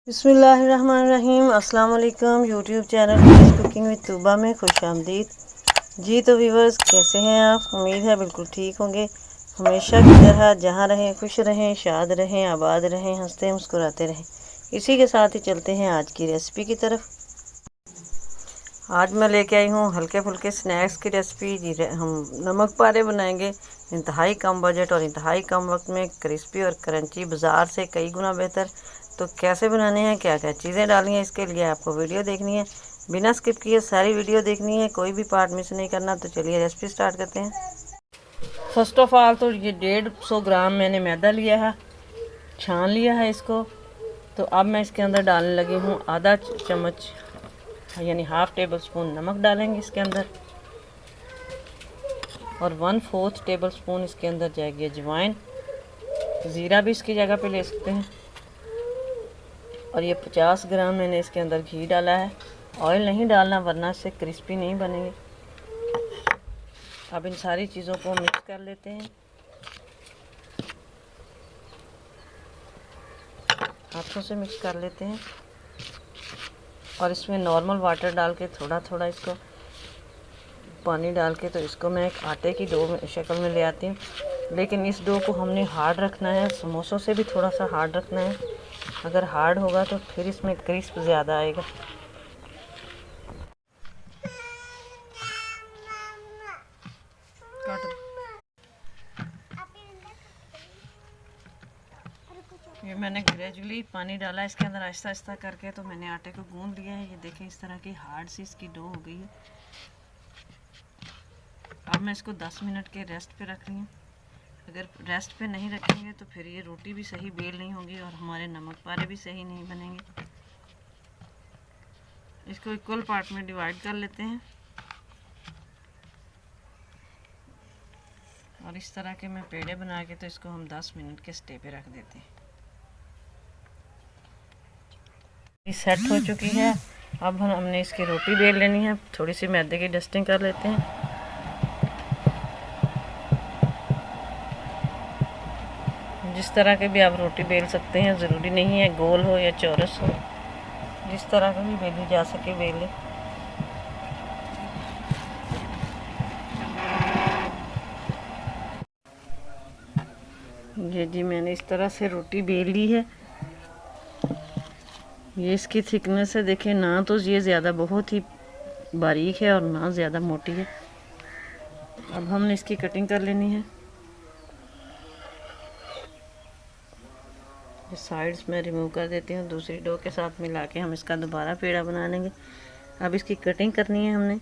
बिस्मिल्लाहिर्रहमानिर्रहीम। अस्सलाम वालेकुम। YouTube channel cooking with Tuba में खुश आमदीद। जी तो व्यूवर्स, कैसे हैं आप? उम्मीद है बिल्कुल ठीक होंगे। हमेशा की तरह जहाँ रहें खुश रहें, शाद रहें, आबाद रहें, हंसते मुस्कुराते रहें। इसी के साथ ही चलते हैं आज की रेसिपी की तरफ। आज मैं लेके आई हूँ हल्के फुल्के स्नैक्स की रेसिपी। जी हम नमक पारे बनाएंगे। इंतहाई कम बजट और इंतहाई कम वक्त में क्रिस्पी और क्रंची, बाज़ार से कई गुना बेहतर। तो कैसे बनाने हैं, क्या क्या चीज़ें डालनी है, इसके लिए आपको वीडियो देखनी है। बिना स्किप किए सारी वीडियो देखनी है, कोई भी पार्ट मिस नहीं करना। तो चलिए रेसिपी स्टार्ट करते हैं। फर्स्ट ऑफ ऑल तो ये 150 ग्राम मैंने मैदा लिया है, छान लिया है इसको। तो अब मैं इसके अंदर डालने लगी हूँ आधा चम्मच यानी हाफ टेबल स्पून नमक डालेंगे इसके अंदर, और 1/4 टेबल स्पून इसके अंदर जाएगी अजवाइन। ज़ीरा भी इसकी जगह पे ले सकते हैं। और ये 50 ग्राम मैंने इसके अंदर घी डाला है। ऑयल नहीं डालना वरना इससे क्रिस्पी नहीं बनेंगे। अब इन सारी चीज़ों को मिक्स कर लेते हैं, हाथों से मिक्स कर लेते हैं। और इसमें नॉर्मल वाटर डाल के थोड़ा थोड़ा इसको पानी डाल के, तो इसको मैं एक आटे की डो में शक्ल में ले आती हूँ। लेकिन इस डो को हमने हार्ड रखना है, समोसों से भी थोड़ा सा हार्ड रखना है। अगर हार्ड होगा तो फिर इसमें क्रिस्प ज़्यादा आएगा। ये मैंने ग्रेजुअली पानी डाला इसके अंदर आहिस्ता आहिस्ता करके, तो मैंने आटे को गूंद लिया है। ये देखें इस तरह की हार्ड सी इसकी डो हो गई है। अब मैं इसको 10 मिनट के रेस्ट पे रख रही हूँ। अगर रेस्ट पे नहीं रखेंगे तो फिर ये रोटी भी सही बेल नहीं होगी और हमारे नमक पारे भी सही नहीं बनेंगे। इसको इक्वल पार्ट में डिवाइड कर लेते हैं और इस तरह के मैं पेड़े बना के, तो इसको हम 10 मिनट के स्टे पे रख देते हैं। ये सेट हो चुकी है। अब हमने इसकी रोटी बेल लेनी है। थोड़ी सी मैदे की डस्टिंग कर लेते हैं। जिस तरह के भी आप रोटी बेल सकते हैं, ज़रूरी नहीं है गोल हो या चौरस हो, जिस तरह का भी बेली जा सके बेले। ये जी मैंने इस तरह से रोटी बेल ली है। ये इसकी थिकनेस है, देखें ना तो ये ज़्यादा बहुत ही बारीक है और ना ज़्यादा मोटी है। अब हमने इसकी कटिंग कर लेनी है। साइड्स में रिमूव कर देती हूँ, दूसरी डो के साथ मिला के हम इसका दोबारा पेड़ा बना लेंगे। अब इसकी कटिंग करनी है हमने।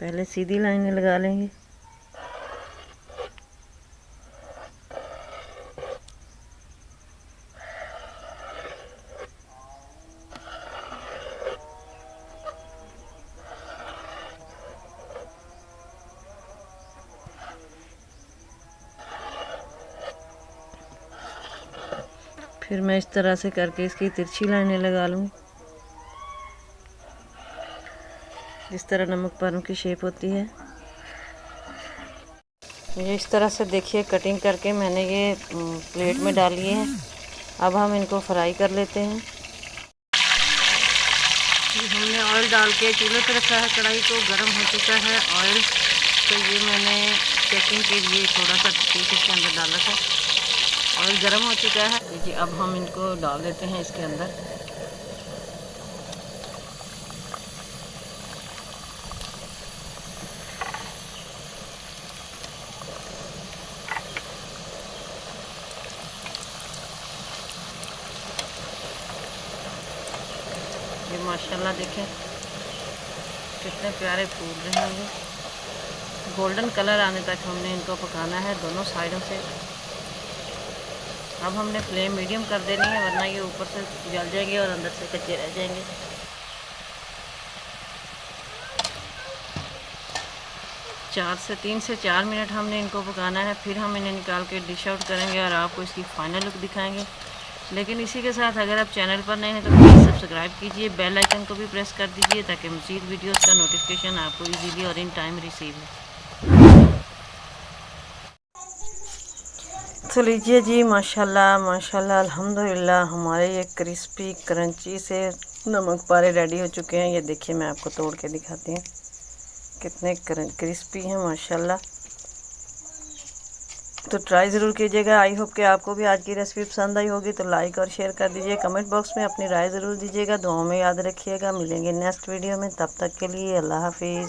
पहले सीधी लाइनें लगा लेंगे, फिर मैं इस तरह से करके इसकी तिरछी लाइनें लगा लूँगी। जिस तरह नमक पारों की शेप होती है, ये इस तरह से देखिए कटिंग करके मैंने ये प्लेट में डाली है। अब हम इनको फ्राई कर लेते हैं। हमने ऑयल डाल के चूल्हे पर रखा है, कढ़ाई को गर्म हो चुका है ऑयल। तो ये मैंने चेकिंग के लिए थोड़ा सा पीस इसके अंदर डाला था। ऑयल गर्म हो चुका है। देखिए अब हम इनको डाल देते हैं इसके अंदर। ये माशाल्लाह देखें कितने प्यारे फूल रहे होंगे। गोल्डन कलर आने तक हमने इनको पकाना है दोनों साइडों से। अब हमने फ्लेम मीडियम कर देनी है, वरना ये ऊपर से जल जाएंगे और अंदर से कच्चे रह जाएंगे। तीन से चार मिनट हमने इनको पकाना है। फिर हम इन्हें निकाल के डिश आउट करेंगे और आपको इसकी फाइनल लुक दिखाएंगे। लेकिन इसी के साथ अगर आप चैनल पर नए हैं तो प्लीज़ सब्सक्राइब कीजिए, बेल आइकन को भी प्रेस कर दीजिए ताकि मज़ीद वीडियोस का नोटिफिकेशन आपको इजीली और इन टाइम रिसीव हो। तो लीजिए जी, माशाल्लाह माशाल्लाह अल्हम्दुलिल्लाह हमारे ये क्रिस्पी क्रंची से नमक पारे रेडी हो चुके हैं। ये देखिए, मैं आपको तोड़ के दिखाती हूँ कितने क्रिस्पी हैं माशाल्लाह। तो ट्राई ज़रूर कीजिएगा। आई होप कि आपको भी आज की रेसिपी पसंद आई होगी। तो लाइक और शेयर कर दीजिए, कमेंट बॉक्स में अपनी राय ज़रूर दीजिएगा, दुआओं में याद रखिएगा। मिलेंगे नेक्स्ट वीडियो में, तब तक के लिए अल्लाह हाफिज़।